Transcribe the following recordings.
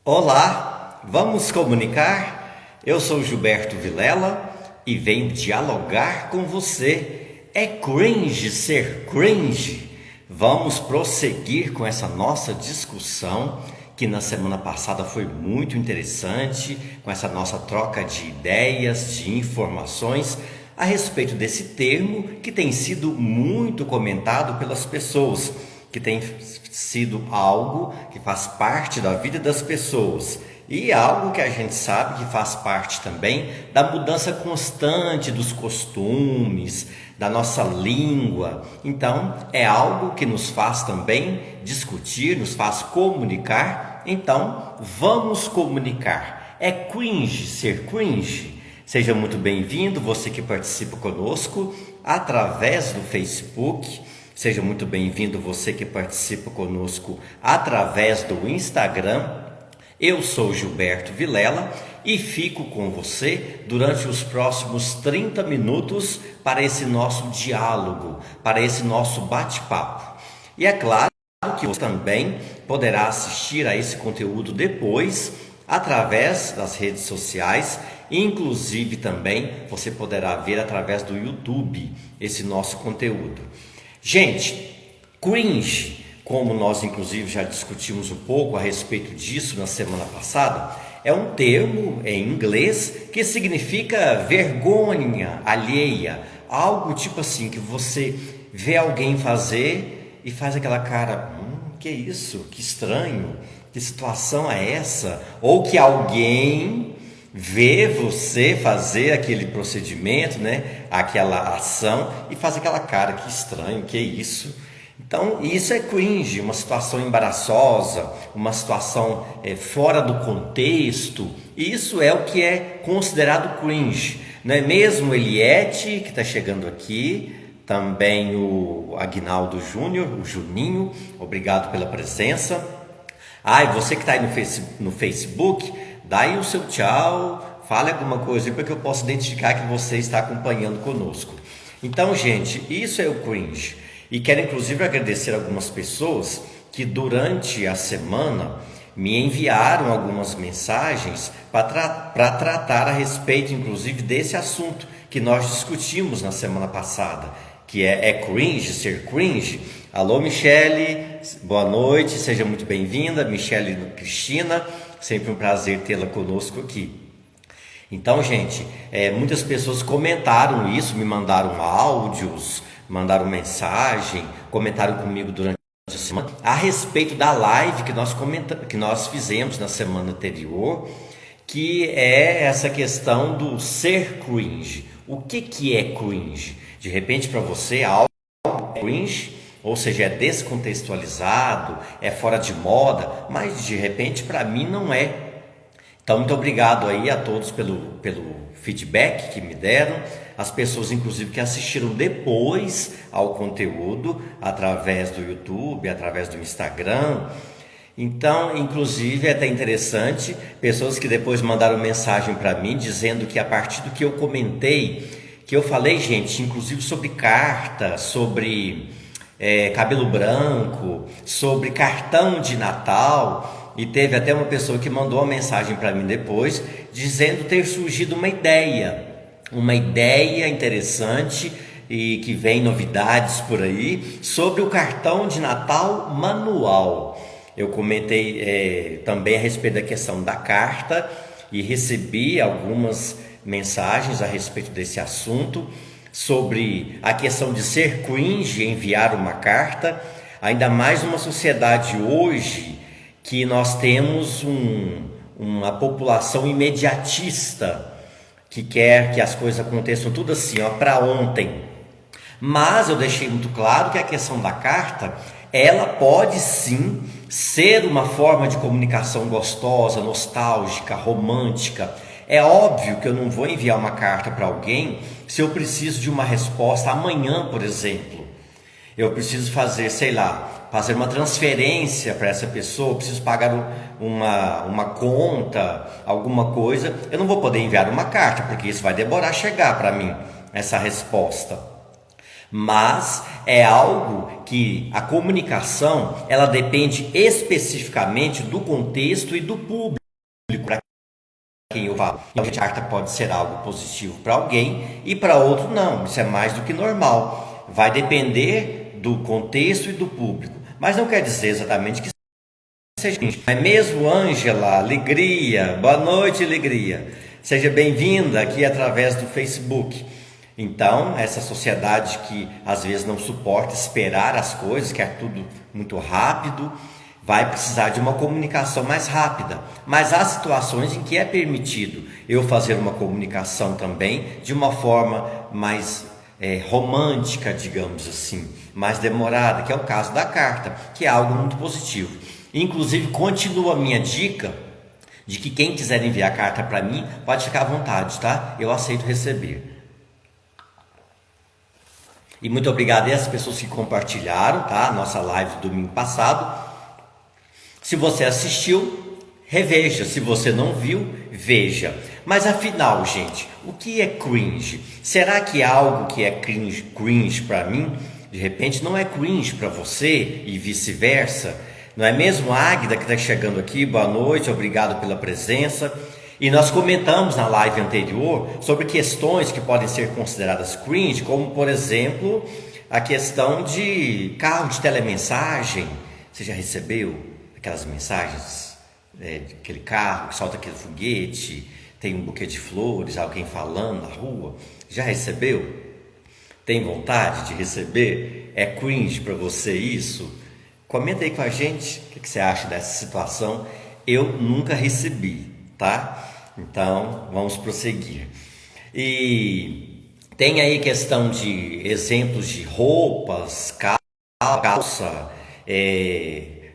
Olá, vamos comunicar? Eu sou Gilberto Vilela e venho dialogar com você. É cringe ser cringe? Vamos prosseguir com essa nossa discussão que na semana passada foi muito interessante, com essa nossa troca de ideias, de informações a respeito desse termo que tem sido muito comentado pelas pessoas, que tem sido algo que faz parte da vida das pessoas e algo que a gente sabe que faz parte também da mudança constante dos costumes, da nossa língua. Então, é algo que nos faz também discutir, nos faz comunicar. Então, vamos comunicar. É cringe ser cringe? Seja muito bem-vindo, você que participa conosco através do Facebook. Seja muito bem-vindo você que participa conosco através do Instagram. Eu sou Gilberto Vilela e fico com você durante os próximos 30 minutos para esse nosso diálogo, para esse nosso bate-papo. E é claro que você também poderá assistir a esse conteúdo depois através das redes sociais, inclusive também você poderá ver através do YouTube esse nosso conteúdo. Gente, cringe, como nós inclusive já discutimos um pouco a respeito disso na semana passada, é um termo em inglês que significa vergonha alheia, algo tipo assim, que você vê alguém fazer e faz aquela cara, que isso, que estranho, que situação é essa? Ou que alguém vê você fazer aquele procedimento, né? Aquela ação e faz aquela cara, que estranho, que isso? Então, isso é cringe, uma situação embaraçosa, uma situação fora do contexto. Isso é o que é considerado cringe. Não é mesmo, Eliette, que está chegando aqui, também o Aguinaldo Júnior, o Juninho, obrigado pela presença. E você que está aí no Facebook, dá aí o seu tchau, fale alguma coisa para que eu possa identificar que você está acompanhando conosco. Então, gente, isso é o cringe. E quero inclusive agradecer algumas pessoas que durante a semana me enviaram algumas mensagens para tratar a respeito, inclusive, desse assunto que nós discutimos na semana passada, que é cringe, ser cringe. Alô, Michele, boa noite, seja muito bem-vinda, Michele Cristina, sempre um prazer tê-la conosco aqui. Então, gente, muitas pessoas comentaram isso, me mandaram áudios, mandaram mensagem, comentaram comigo durante a semana a respeito da live que nós fizemos na semana anterior, que é essa questão do ser cringe. O que é cringe? De repente, para você, algo é cringe, ou seja, é descontextualizado, é fora de moda, mas de repente para mim não é. Então, muito obrigado aí a todos pelo feedback que me deram, as pessoas inclusive que assistiram depois ao conteúdo, através do YouTube, através do Instagram. Então, inclusive, é até interessante, pessoas que depois mandaram mensagem para mim, dizendo que a partir do que eu comentei, que eu falei, gente, inclusive sobre carta, sobre cabelo branco, sobre cartão de Natal, e teve até uma pessoa que mandou uma mensagem para mim depois, dizendo ter surgido uma ideia interessante e que vem novidades por aí, sobre o cartão de Natal manual. Eu comentei também a respeito da questão da carta e recebi algumas mensagens a respeito desse assunto, sobre a questão de ser cringe enviar uma carta, ainda mais numa sociedade hoje que nós temos uma população imediatista, que quer que as coisas aconteçam tudo assim, para ontem. Mas eu deixei muito claro que a questão da carta, ela pode sim ser uma forma de comunicação gostosa, nostálgica, romântica. É óbvio que eu não vou enviar uma carta para alguém se eu preciso de uma resposta amanhã, por exemplo. Eu preciso fazer, fazer uma transferência para essa pessoa, eu preciso pagar uma conta, alguma coisa. Eu não vou poder enviar uma carta, porque isso vai demorar a chegar para mim, essa resposta. Mas é algo que a comunicação, ela depende especificamente do contexto e do público para quem eu falo. Então, a carta pode ser algo positivo para alguém e para outro não. Isso é mais do que normal. Vai depender do contexto e do público. Mas não quer dizer exatamente que seja. É mesmo, Ângela? Alegria. Boa noite, Alegria. Seja bem-vinda aqui através do Facebook. Então, essa sociedade que às vezes não suporta esperar as coisas, quer tudo muito rápido, vai precisar de uma comunicação mais rápida. Mas há situações em que é permitido eu fazer uma comunicação também de uma forma mais romântica, digamos assim, mais demorada, que é o caso da carta, que é algo muito positivo. Inclusive, continua a minha dica de que quem quiser enviar carta para mim, pode ficar à vontade, tá? Eu aceito receber. E muito obrigado às pessoas que compartilharam, tá? A nossa live do domingo passado. Se você assistiu, reveja. Se você não viu, veja. Mas afinal, gente, o que é cringe? Será que algo que é cringe para mim, de repente não é cringe para você e vice-versa? Não é mesmo, Águida, que está chegando aqui? Boa noite, obrigado pela presença. E nós comentamos na live anterior sobre questões que podem ser consideradas cringe, como, por exemplo, a questão de carro de telemensagem. Você já recebeu aquelas mensagens, aquele carro que solta aquele foguete, tem um buquê de flores, alguém falando na rua? Já recebeu? Tem vontade de receber? É cringe para você isso? Comenta aí com a gente o que você acha dessa situação. Eu nunca recebi, tá? Então, vamos prosseguir. E tem aí questão de exemplos de roupas, calça,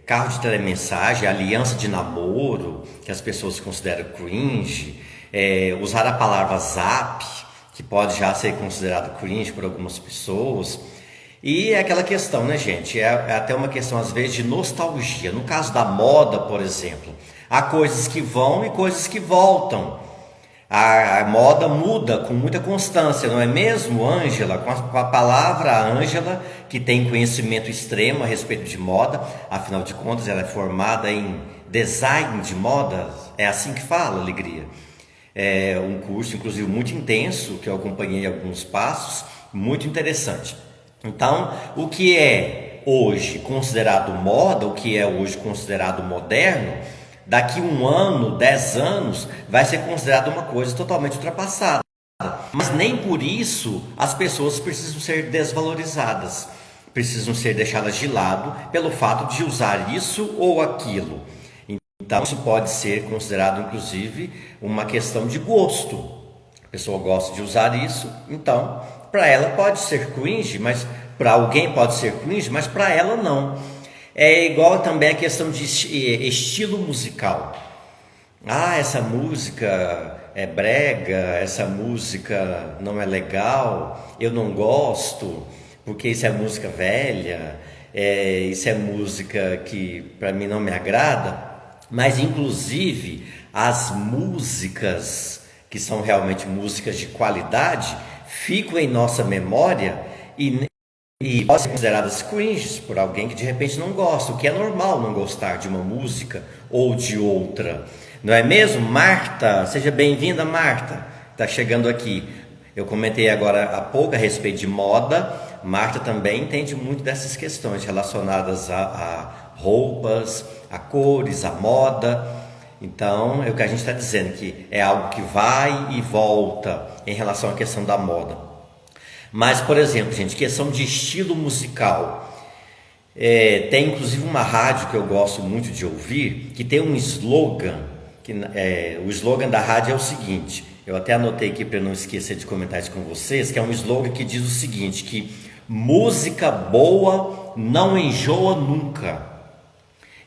carro de telemensagem, aliança de namoro, que as pessoas consideram cringe, usar a palavra zap, que pode já ser considerado cringe por algumas pessoas. E é aquela questão, né, gente? É até uma questão, às vezes, de nostalgia. No caso da moda, por exemplo, há coisas que vão e coisas que voltam. A moda muda com muita constância, não é mesmo, Ângela? Com a palavra Ângela, que tem conhecimento extremo a respeito de moda, afinal de contas, ela é formada em design de moda, é assim que fala, Alegria. É um curso, inclusive, muito intenso, que eu acompanhei alguns passos, muito interessante. Então, o que é hoje considerado moda, o que é hoje considerado moderno, daqui 1 ano, 10 anos, vai ser considerado uma coisa totalmente ultrapassada. Mas nem por isso as pessoas precisam ser desvalorizadas, precisam ser deixadas de lado pelo fato de usar isso ou aquilo. Então, isso pode ser considerado, inclusive, uma questão de gosto. A pessoa gosta de usar isso, então, para ela pode ser cringe, mas para alguém pode ser cringe, mas para ela não. É igual também a questão de estilo musical. Ah, essa música é brega, essa música não é legal, eu não gosto, porque isso é música velha, isso é música que para mim não me agrada. Mas inclusive as músicas que são realmente músicas de qualidade ficam em nossa memória e podem ser consideradas cringes por alguém que de repente não gosta, o que é normal não gostar de uma música ou de outra, não é mesmo? Marta, seja bem-vinda, Marta, está chegando aqui. Eu comentei agora há pouco a respeito de moda. Marta também entende muito dessas questões relacionadas a roupas, a cores, a moda. Então, é o que a gente está dizendo, que é algo que vai e volta em relação à questão da moda. Mas, por exemplo, gente, questão de estilo musical. Tem inclusive uma rádio que eu gosto muito de ouvir, que tem um slogan, o slogan da rádio é o seguinte, eu até anotei aqui para não esquecer de comentar isso com vocês, que é um slogan que diz o seguinte, que música boa não enjoa nunca.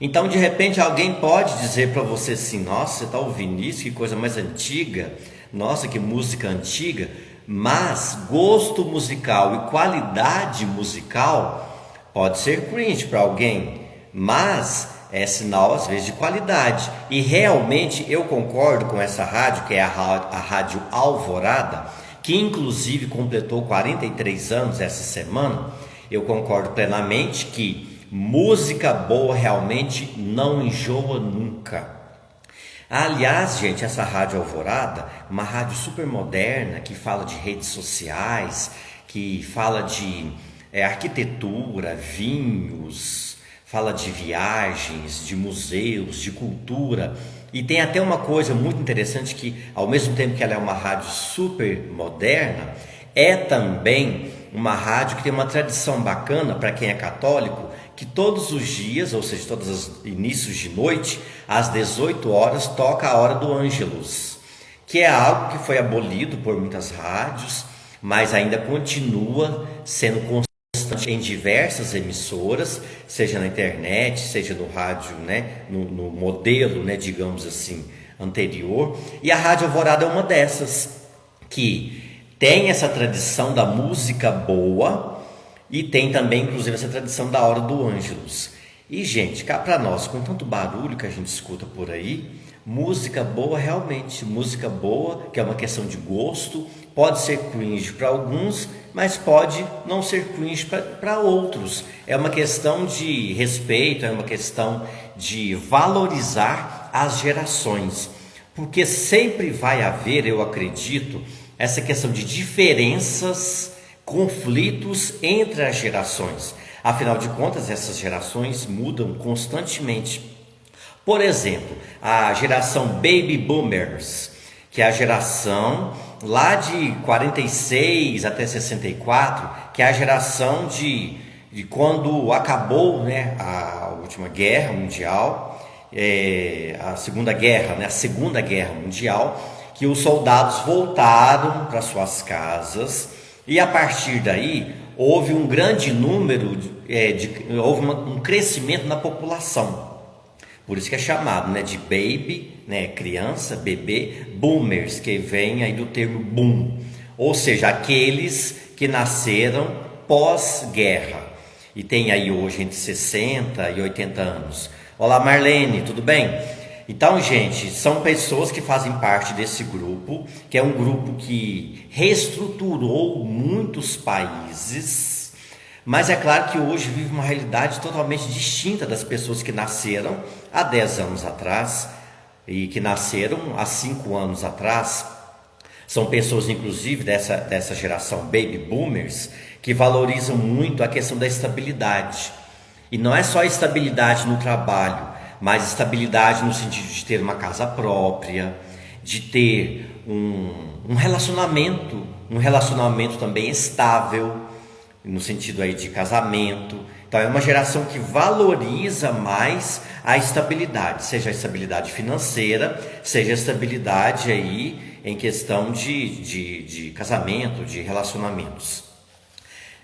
Então, de repente, alguém pode dizer para você assim, nossa, você está ouvindo isso, que coisa mais antiga, nossa, que música antiga, mas gosto musical e qualidade musical pode ser cringe para alguém, mas é sinal às vezes de qualidade. E realmente eu concordo com essa rádio, que é a Rádio Alvorada, que inclusive completou 43 anos essa semana, eu concordo plenamente que música boa realmente não enjoa nunca. Aliás, gente, essa Rádio Alvorada, uma rádio super moderna que fala de redes sociais, que fala de arquitetura, vinhos, fala de viagens, de museus, de cultura. E tem até uma coisa muito interessante que, ao mesmo tempo que ela é uma rádio super moderna, é também uma rádio que tem uma tradição bacana para quem é católico, que todos os dias, ou seja, todos os inícios de noite, às 18 horas, toca a hora do Ângelus, que é algo que foi abolido por muitas rádios, mas ainda continua sendo constante em diversas emissoras, seja na internet, seja no rádio, né, no modelo, né, digamos assim, anterior. E a Rádio Alvorada é uma dessas, que tem essa tradição da música boa e tem também, inclusive, essa tradição da hora do Ângelus. E, gente, cá para nós, com tanto barulho que a gente escuta por aí, música boa realmente, música boa, que é uma questão de gosto, pode ser cringe para alguns, mas pode não ser cringe para outros. É uma questão de respeito, é uma questão de valorizar as gerações, porque sempre vai haver, eu acredito, essa questão de diferenças, conflitos entre as gerações. Afinal de contas, essas gerações mudam constantemente. Por exemplo, a geração Baby Boomers, que é a geração lá de 46 até 64, que é a geração de quando acabou, né, a última guerra mundial, a Segunda Guerra, né, a Segunda Guerra Mundial, que os soldados voltaram para suas casas e a partir daí houve um grande número, houve um crescimento na população. Por isso que é chamado, né, de baby, né, criança, bebê, boomers, que vem aí do termo boom, ou seja, aqueles que nasceram pós-guerra e tem aí hoje entre 60 e 80 anos. Olá, Marlene, tudo bem? Então, gente, são pessoas que fazem parte desse grupo, que é um grupo que reestruturou muitos países, mas é claro que hoje vive uma realidade totalmente distinta das pessoas que nasceram há 10 anos atrás e que nasceram há 5 anos atrás. São pessoas, inclusive, dessa geração Baby Boomers, que valorizam muito a questão da estabilidade. E não é só estabilidade no trabalho, mas estabilidade no sentido de ter uma casa própria, de ter um relacionamento também estável, no sentido aí de casamento. Então é uma geração que valoriza mais a estabilidade, seja a estabilidade financeira, seja a estabilidade aí em questão de casamento, de relacionamentos.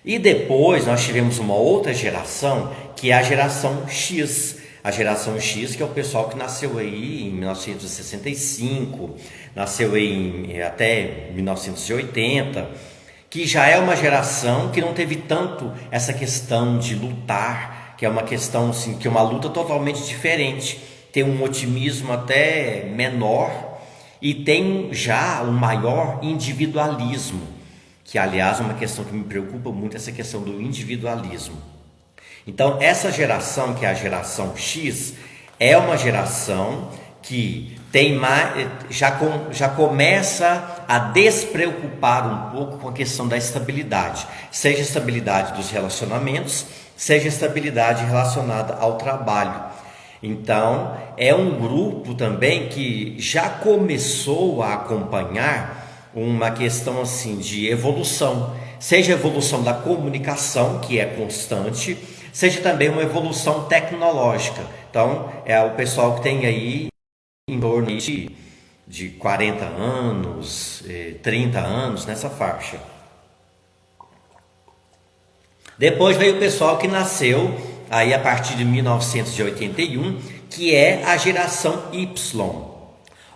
E depois nós tivemos uma outra geração, que é a geração X. A geração X, que é o pessoal que nasceu aí em 1965, nasceu aí até 1980, que já é uma geração que não teve tanto essa questão de lutar, que é uma questão assim, que é uma luta totalmente diferente, tem um otimismo até menor e tem já um maior individualismo, que aliás é uma questão que me preocupa muito, essa questão do individualismo. Então essa geração, que é a geração X, é uma geração que tem mais, já começa a despreocupar um pouco com a questão da estabilidade, seja a estabilidade dos relacionamentos, seja a estabilidade relacionada ao trabalho. Então é um grupo também que já começou a acompanhar uma questão assim de evolução, seja a evolução da comunicação, que é constante, seja também uma evolução tecnológica. Então é o pessoal que tem aí em torno de 40 anos, 30 anos, nessa faixa. Depois veio o pessoal que nasceu aí a partir de 1981, que é a geração Y,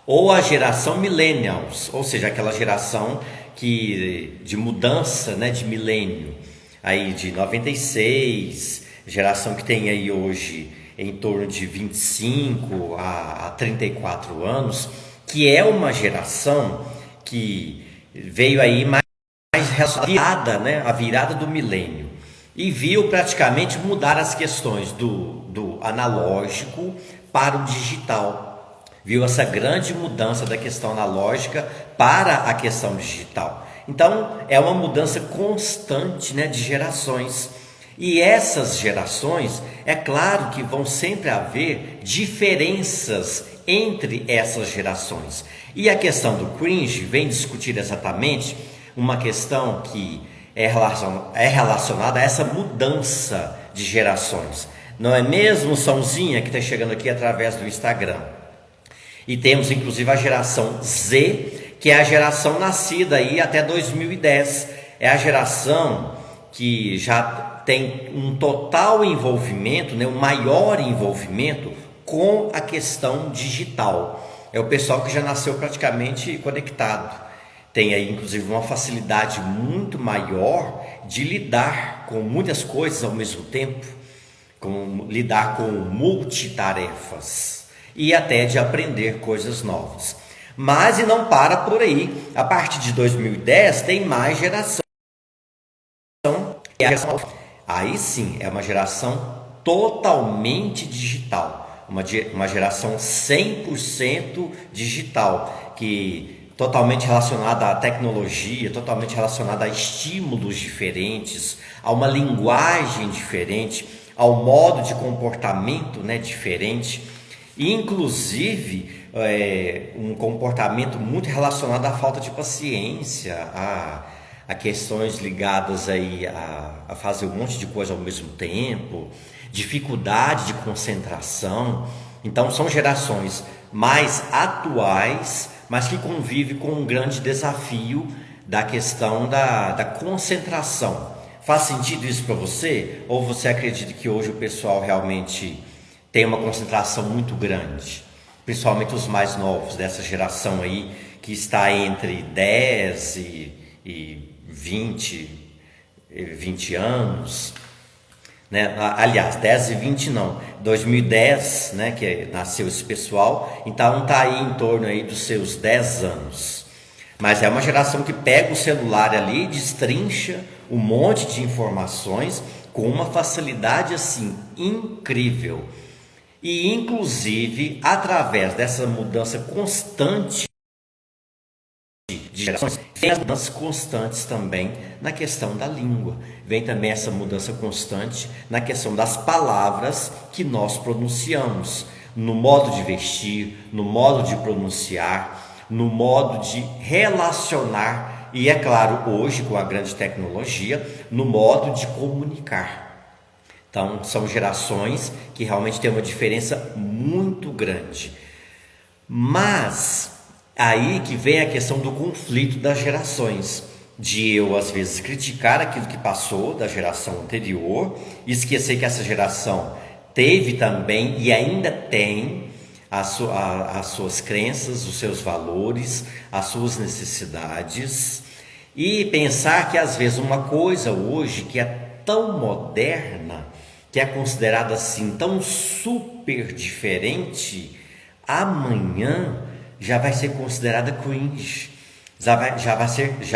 ou a geração Millennials, ou seja, aquela geração de mudança, né, de milênio, aí de 96, geração que tem aí hoje em torno de 25 a 34 anos, que é uma geração que veio aí mais virada, né, a virada do milênio, e viu praticamente mudar as questões do analógico para o digital. Viu essa grande mudança da questão analógica para a questão digital. Então, é uma mudança constante, né, de gerações. E essas gerações, é claro que vão sempre haver diferenças entre essas gerações. E a questão do cringe vem discutir exatamente uma questão que é relacionada a essa mudança de gerações. Não é mesmo, Sãozinha, que está chegando aqui através do Instagram? E temos inclusive a geração Z, que é a geração nascida aí até 2010. É a geração que já tem um total envolvimento, né, um maior envolvimento com a questão digital. É o pessoal que já nasceu praticamente conectado. Tem aí inclusive uma facilidade muito maior de lidar com muitas coisas ao mesmo tempo, lidar com multitarefas e até de aprender coisas novas. Mas e não para por aí. A partir de 2010 tem mais geração. Aí sim, é uma geração totalmente digital, uma geração 100% digital, que totalmente relacionada à tecnologia, totalmente relacionada a estímulos diferentes, a uma linguagem diferente, ao modo de comportamento, né, diferente, e inclusive um comportamento muito relacionado à falta de paciência, a questões ligadas aí a fazer um monte de coisa ao mesmo tempo, dificuldade de concentração. Então são gerações mais atuais, mas que convivem com um grande desafio da questão da concentração. Faz sentido isso para você? Ou você acredita que hoje o pessoal realmente tem uma concentração muito grande? Principalmente os mais novos dessa geração aí, que está entre 10 e 20 anos, né? Aliás, 10 e 20 não, 2010, né, que nasceu esse pessoal, então está aí em torno aí dos seus 10 anos. Mas é uma geração que pega o celular ali, destrincha um monte de informações com uma facilidade assim incrível. E inclusive, através dessa mudança constante de gerações, vem as mudanças constantes também na questão da língua. Vem também essa mudança constante na questão das palavras que nós pronunciamos, no modo de vestir, no modo de pronunciar, no modo de relacionar e, é claro, hoje com a grande tecnologia, no modo de comunicar. Então, são gerações que realmente têm uma diferença muito grande. Mas aí que vem a questão do conflito das gerações, de eu às vezes criticar aquilo que passou da geração anterior, esquecer que essa geração teve também e ainda tem as suas crenças, os seus valores, as suas necessidades, e pensar que às vezes uma coisa hoje que é tão moderna, que é considerada assim tão super diferente, amanhã já vai ser considerada cringe, já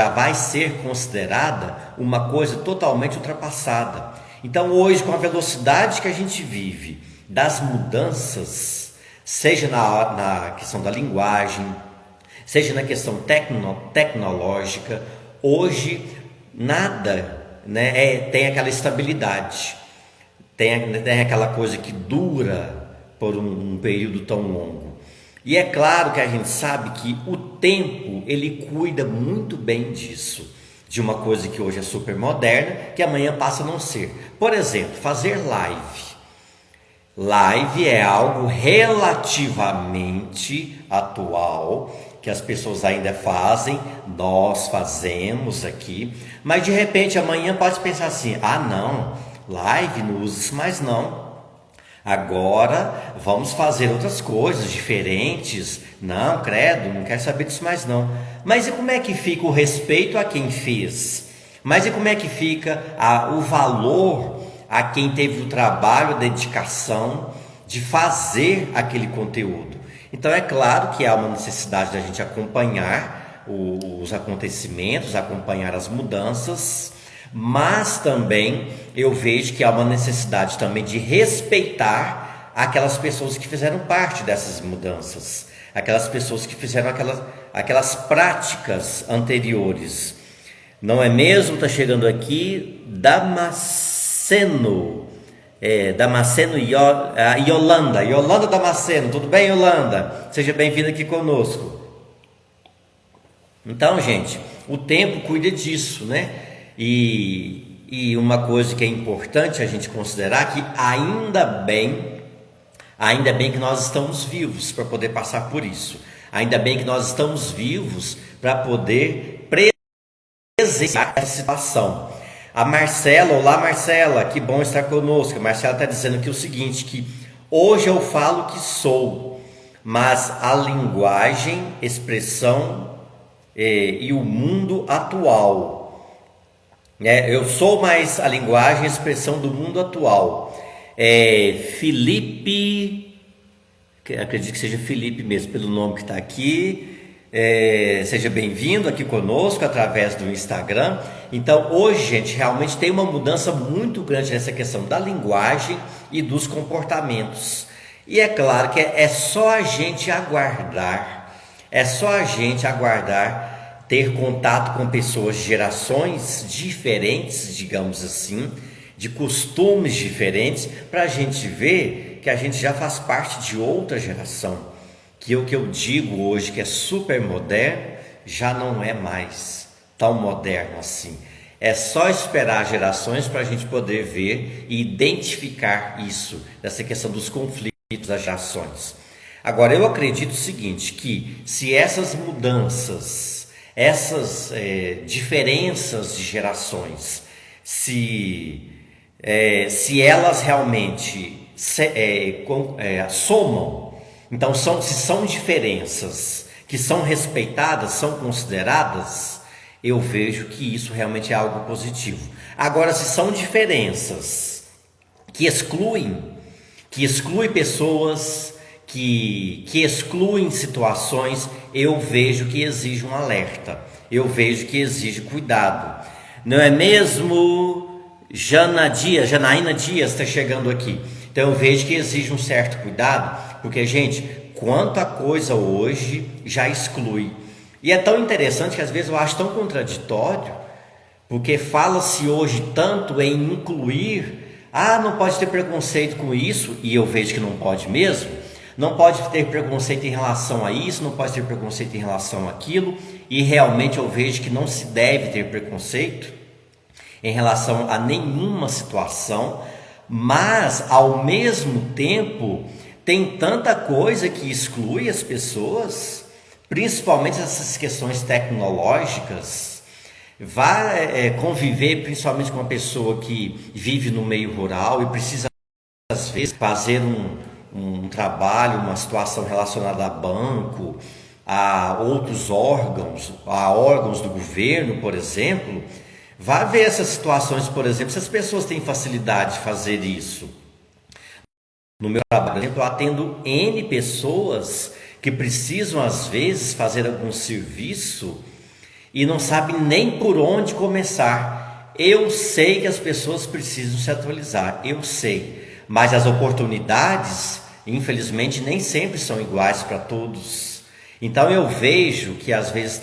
vai ser considerada uma coisa totalmente ultrapassada. Então hoje, com a velocidade que a gente vive, das mudanças, seja na questão da linguagem, seja na questão tecnológica, hoje nada, né, tem aquela estabilidade, tem aquela coisa que dura por um período tão longo. E é claro que a gente sabe que o tempo, ele cuida muito bem disso, de uma coisa que hoje é super moderna, que amanhã passa a não ser. Por exemplo, fazer live. Live é algo relativamente atual, que as pessoas ainda fazem, nós fazemos aqui, mas de repente amanhã pode pensar assim, não, live não usa isso mais não. Agora vamos fazer outras coisas diferentes. Não, credo, não quero saber disso mais não. Mas e como é que fica o respeito a quem fez? Mas e como é que fica o valor a quem teve o trabalho, a dedicação de fazer aquele conteúdo? Então é claro que há uma necessidade da gente acompanhar, os acontecimentos, acompanhar as mudanças, mas também eu vejo que há uma necessidade também de respeitar aquelas pessoas que fizeram parte dessas mudanças, aquelas pessoas que fizeram aquelas práticas anteriores. Não é mesmo? Está chegando aqui Damasceno. Damasceno Yolanda Damasceno. Tudo bem, Yolanda? Seja bem-vinda aqui conosco. Então, gente, o tempo cuida disso, né? E uma coisa que é importante a gente considerar, que ainda bem que nós estamos vivos para poder passar por isso. Ainda bem que nós estamos vivos para poder presenciar essa situação. A Marcela, olá Marcela, que bom estar conosco. A Marcela está dizendo aqui o seguinte, que hoje eu falo que sou, mas a linguagem, expressão e o mundo atual. Eu sou mais a linguagem e expressão do mundo atual. Felipe, acredito que seja Felipe mesmo, pelo nome que está aqui. Seja bem-vindo aqui conosco através do Instagram. Então hoje, gente, realmente tem uma mudança muito grande nessa questão da linguagem e dos comportamentos. E é claro que é só a gente aguardar, ter contato com pessoas de gerações diferentes, digamos assim, de costumes diferentes, para a gente ver que a gente já faz parte de outra geração. Que o que eu digo hoje, que é super moderno, já não é mais tão moderno assim. É só esperar gerações para a gente poder ver e identificar isso, dessa questão dos conflitos das gerações. Agora, eu acredito o seguinte, que se essas mudanças, essas diferenças de gerações, se elas realmente somam, então, se são diferenças que são respeitadas, são consideradas, eu vejo que isso realmente é algo positivo. Agora, se são diferenças que excluem pessoas, que excluem situações, eu vejo que exige um alerta, eu vejo que exige cuidado. Não é mesmo? Janaína Dias está chegando aqui. Então eu vejo que exige um certo cuidado, porque, gente, quanta coisa hoje já exclui. E é tão interessante que às vezes eu acho tão contraditório, porque fala-se hoje tanto em incluir, não pode ter preconceito com isso, e eu vejo que não pode mesmo, não pode ter preconceito em relação a isso, não pode ter preconceito em relação àquilo, e realmente eu vejo que não se deve ter preconceito em relação a nenhuma situação, mas ao mesmo tempo tem tanta coisa que exclui as pessoas, principalmente essas questões tecnológicas. Vai conviver principalmente com uma pessoa que vive no meio rural e precisa às vezes fazer um trabalho, uma situação relacionada a banco, a outros órgãos, a órgãos do governo, por exemplo. Vá ver essas situações, por exemplo, se as pessoas têm facilidade de fazer isso. No meu trabalho, por exemplo, eu atendo N pessoas que precisam, às vezes, fazer algum serviço e não sabem nem por onde começar. Eu sei que as pessoas precisam se atualizar, eu sei, mas as oportunidades, infelizmente, nem sempre são iguais para todos. Então eu vejo que às vezes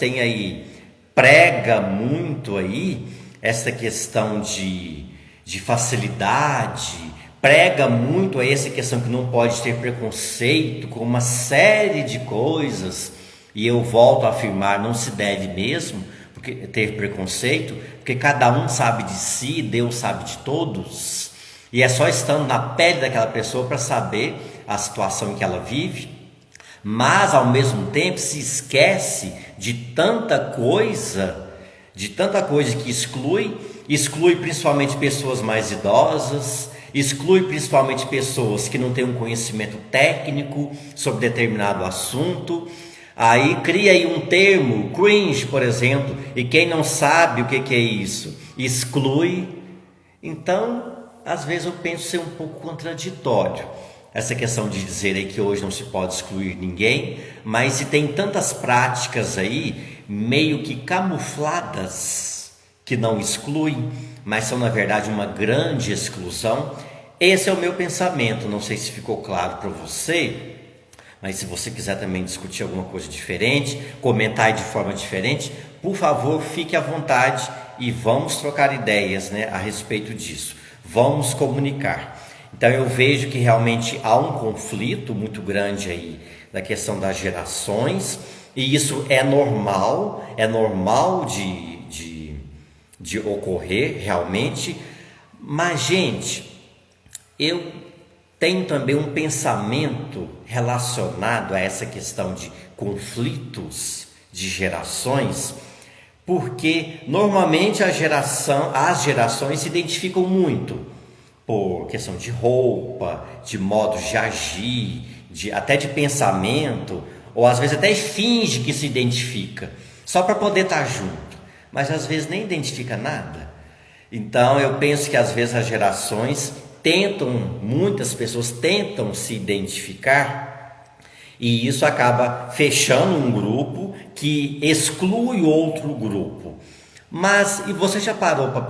prega muito aí essa questão de facilidade, prega muito a essa questão que não pode ter preconceito com uma série de coisas, e eu volto a afirmar, não se deve mesmo ter preconceito, porque cada um sabe de si, Deus sabe de todos, e é só estando na pele daquela pessoa para saber a situação em que ela vive, mas ao mesmo tempo se esquece de tanta coisa que exclui principalmente pessoas mais idosas, exclui principalmente pessoas que não têm um conhecimento técnico sobre determinado assunto. Aí cria aí um termo, cringe, por exemplo, e quem não sabe o que é isso, exclui. Então, às vezes eu penso ser um pouco contraditório essa questão de dizer aí que hoje não se pode excluir ninguém, mas se tem tantas práticas aí meio que camufladas, que não excluem, mas são na verdade uma grande exclusão. Esse é o meu pensamento, não sei se ficou claro para você, mas se você quiser também discutir alguma coisa diferente, comentar de forma diferente, por favor, fique à vontade e vamos trocar ideias, né, a respeito disso. Vamos comunicar. Então eu vejo que realmente há um conflito muito grande aí da questão das gerações, e isso é normal de ocorrer realmente. Mas, gente, eu tenho também um pensamento relacionado a essa questão de conflitos de gerações, porque normalmente as gerações se identificam muito por questão de roupa, de modo de agir, até de pensamento, ou às vezes até finge que se identifica, só para poder estar junto, mas às vezes nem identifica nada. Então eu penso que às vezes as gerações muitas pessoas tentam se identificar, e isso acaba fechando um grupo que exclui outro grupo. Mas, e você já parou para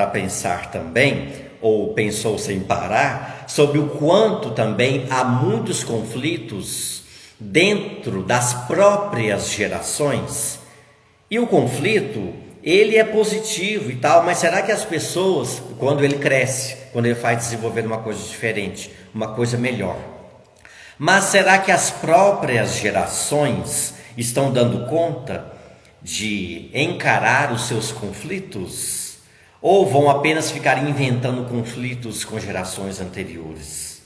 pensar também, ou pensou sem parar, sobre o quanto também há muitos conflitos dentro das próprias gerações? E o conflito, ele é positivo e tal, mas será que as pessoas, quando ele cresce, quando ele faz desenvolver uma coisa diferente, uma coisa melhor, mas será que as próprias gerações estão dando conta de encarar os seus conflitos? Ou vão apenas ficar inventando conflitos com gerações anteriores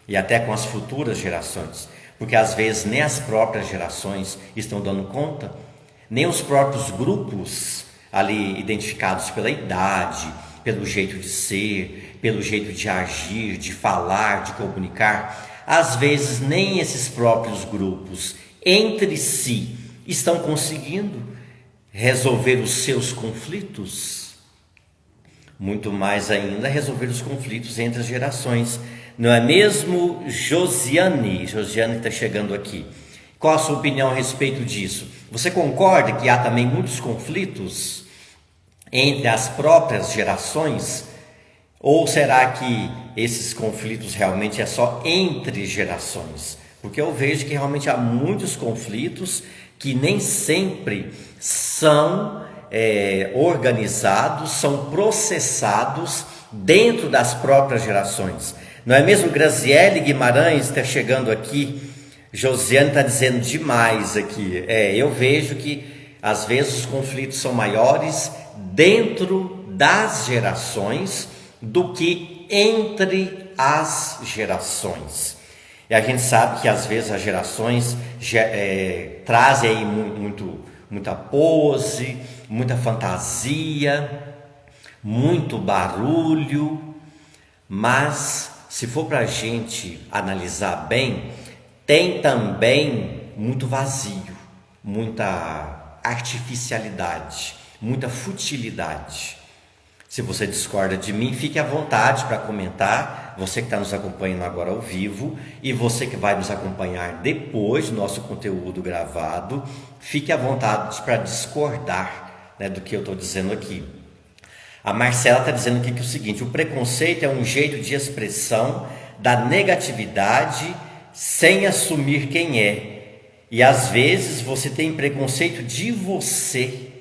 e até com as futuras gerações? Porque às vezes nem as próprias gerações estão dando conta, nem os próprios grupos ali identificados pela idade, pelo jeito de ser, pelo jeito de agir, de falar, de comunicar. Às vezes nem esses próprios grupos entre si estão conseguindo resolver os seus conflitos, muito mais ainda resolver os conflitos entre as gerações. Não é mesmo, Josiane? Josiane está chegando aqui. Qual a sua opinião a respeito disso? Você concorda que há também muitos conflitos entre as próprias gerações? Ou será que esses conflitos realmente é só entre gerações? Porque eu vejo que realmente há muitos conflitos que nem sempre são organizados, são processados dentro das próprias gerações. Não é mesmo? Graziele Guimarães está chegando aqui. Josiane está dizendo demais aqui. Eu vejo que às vezes os conflitos são maiores dentro das gerações do que entre as gerações. E a gente sabe que às vezes as gerações trazem aí muita pose, muita fantasia, muito barulho, mas se for para a gente analisar bem, tem também muito vazio, muita artificialidade, muita futilidade. Se você discorda de mim, fique à vontade para comentar, você que está nos acompanhando agora ao vivo e você que vai nos acompanhar depois do nosso conteúdo gravado, fique à vontade para discordar, né, do que eu estou dizendo aqui. A Marcela está dizendo aqui que é o seguinte: o preconceito é um jeito de expressão da negatividade sem assumir quem é. E às vezes você tem preconceito de você,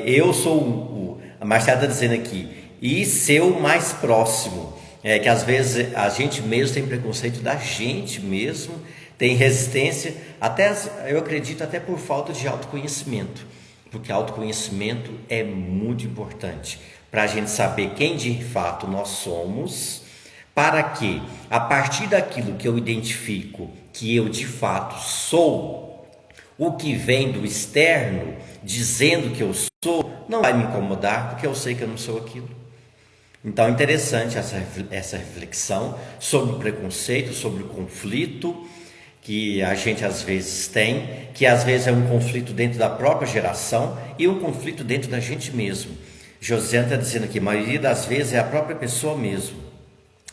eu sou a Marcela está dizendo aqui, e seu mais próximo, que às vezes a gente mesmo tem preconceito da gente mesmo, tem resistência, até eu acredito até por falta de autoconhecimento, porque autoconhecimento é muito importante para a gente saber quem de fato nós somos, para que a partir daquilo que eu identifico que eu de fato sou, o que vem do externo dizendo que eu sou não vai me incomodar, porque eu sei que eu não sou aquilo. Então é interessante essa reflexão sobre o preconceito, sobre o conflito que a gente às vezes tem, que às vezes é um conflito dentro da própria geração e um conflito dentro da gente mesmo. Josiane está dizendo aqui, a maioria das vezes é a própria pessoa mesmo.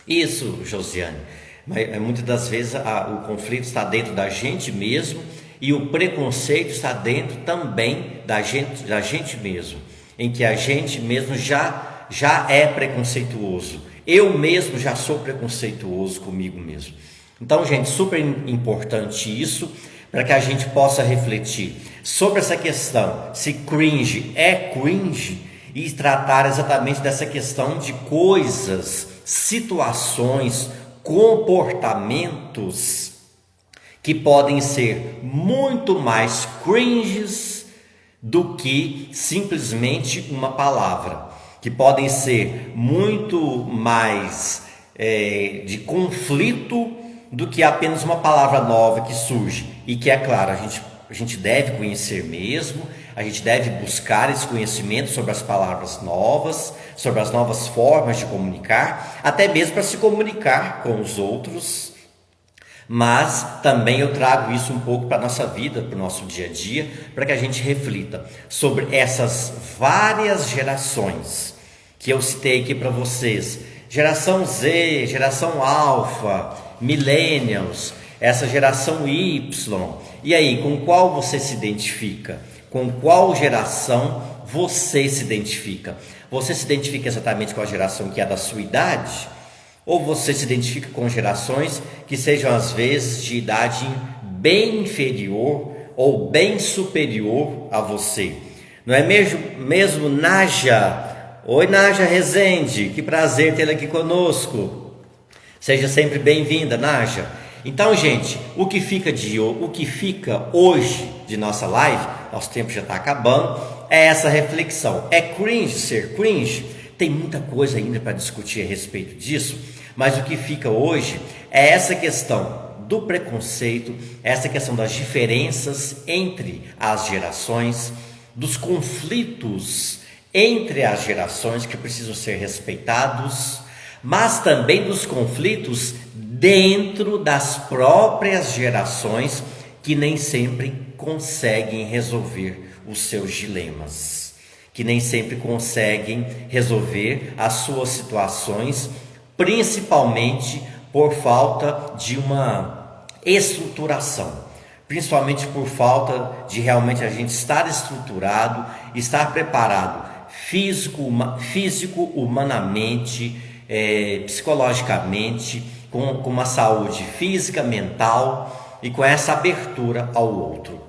Isso, Josiane, mas muitas das vezes o conflito está dentro da gente mesmo e o preconceito está dentro também da gente mesmo, em que a gente mesmo já é preconceituoso. Eu mesmo já sou preconceituoso comigo mesmo. Então, gente, super importante isso, para que a gente possa refletir sobre essa questão, se cringe é cringe, e tratar exatamente dessa questão de coisas, situações, comportamentos que podem ser muito mais cringes do que simplesmente uma palavra, que podem ser muito mais de conflito do que apenas uma palavra nova que surge, e que, é claro, a gente deve conhecer mesmo, a gente deve buscar esse conhecimento sobre as palavras novas, sobre as novas formas de comunicar, até mesmo para se comunicar com os outros. Mas também eu trago isso um pouco para a nossa vida, para o nosso dia a dia, para que a gente reflita sobre essas várias gerações que eu citei aqui para vocês. Geração Z, geração Alpha, Millennials, essa geração Y. E aí, com qual você se identifica? Com qual geração você se identifica? Você se identifica exatamente com a geração que é da sua idade? Ou você se identifica com gerações que sejam às vezes de idade bem inferior ou bem superior a você? Não é mesmo Naja? Oi, Naja Rezende, que prazer tê-la aqui conosco. Seja sempre bem-vinda, Naja. Então, gente, o que fica hoje de nossa live, nosso tempo já está acabando, é essa reflexão. É cringe ser cringe? Tem muita coisa ainda para discutir a respeito disso, mas o que fica hoje é essa questão do preconceito, essa questão das diferenças entre as gerações, dos conflitos entre as gerações que precisam ser respeitados, mas também dos conflitos dentro das próprias gerações que nem sempre conseguem resolver os seus dilemas, que nem sempre conseguem resolver as suas situações, principalmente por falta de uma estruturação, principalmente por falta de realmente a gente estar estruturado, estar preparado físico, humanamente, psicologicamente, com uma saúde física, mental e com essa abertura ao outro.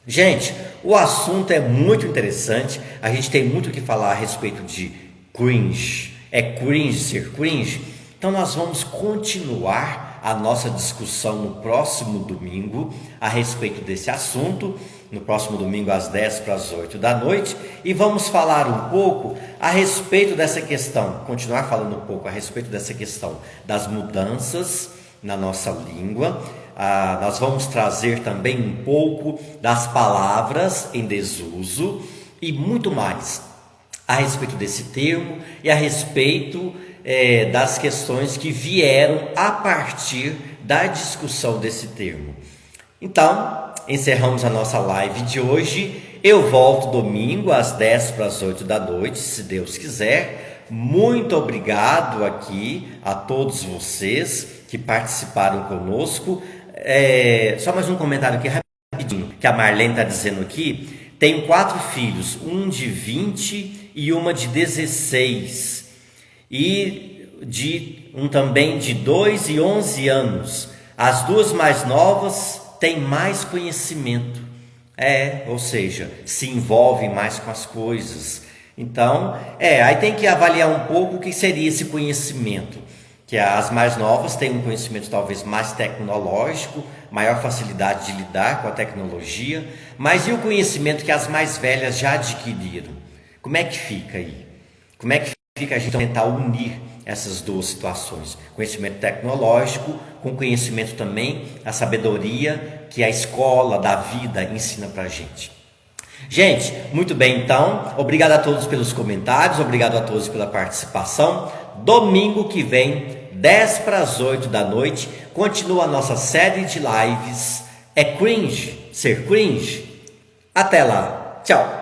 Gente, o assunto é muito interessante, a gente tem muito o que falar a respeito de cringe. É cringe ser cringe? Então nós vamos continuar a nossa discussão no próximo domingo a respeito desse assunto, no próximo domingo às 10 para as 8 da noite, e vamos falar um pouco a respeito dessa questão, continuar falando um pouco a respeito dessa questão das mudanças na nossa língua. Nós vamos trazer também um pouco das palavras em desuso e muito mais a respeito desse termo e a respeito das questões que vieram a partir da discussão desse termo. Então, encerramos a nossa live de hoje. Eu volto domingo às 10 para as 8 da noite, se Deus quiser. Muito obrigado aqui a todos vocês que participaram conosco. Só mais um comentário aqui rapidinho, que a Marlene está dizendo aqui. Tenho 4 filhos, um de 20 e uma de 16. E um também de 2 e 11 anos. As duas mais novas têm mais conhecimento, ou seja, se envolvem mais com as coisas. Então, aí tem que avaliar um pouco o que seria esse conhecimento, que as mais novas têm um conhecimento talvez mais tecnológico, maior facilidade de lidar com a tecnologia, mas e o conhecimento que as mais velhas já adquiriram? Como é que fica aí? Como é que fica a gente tentar unir essas duas situações? Conhecimento tecnológico com conhecimento também, a sabedoria que a escola da vida ensina pra gente. Gente, muito bem então, obrigado a todos pelos comentários, obrigado a todos pela participação. Domingo que vem, 10 para as 8 da noite, continua a nossa série de lives. É cringe ser cringe? Até lá, tchau!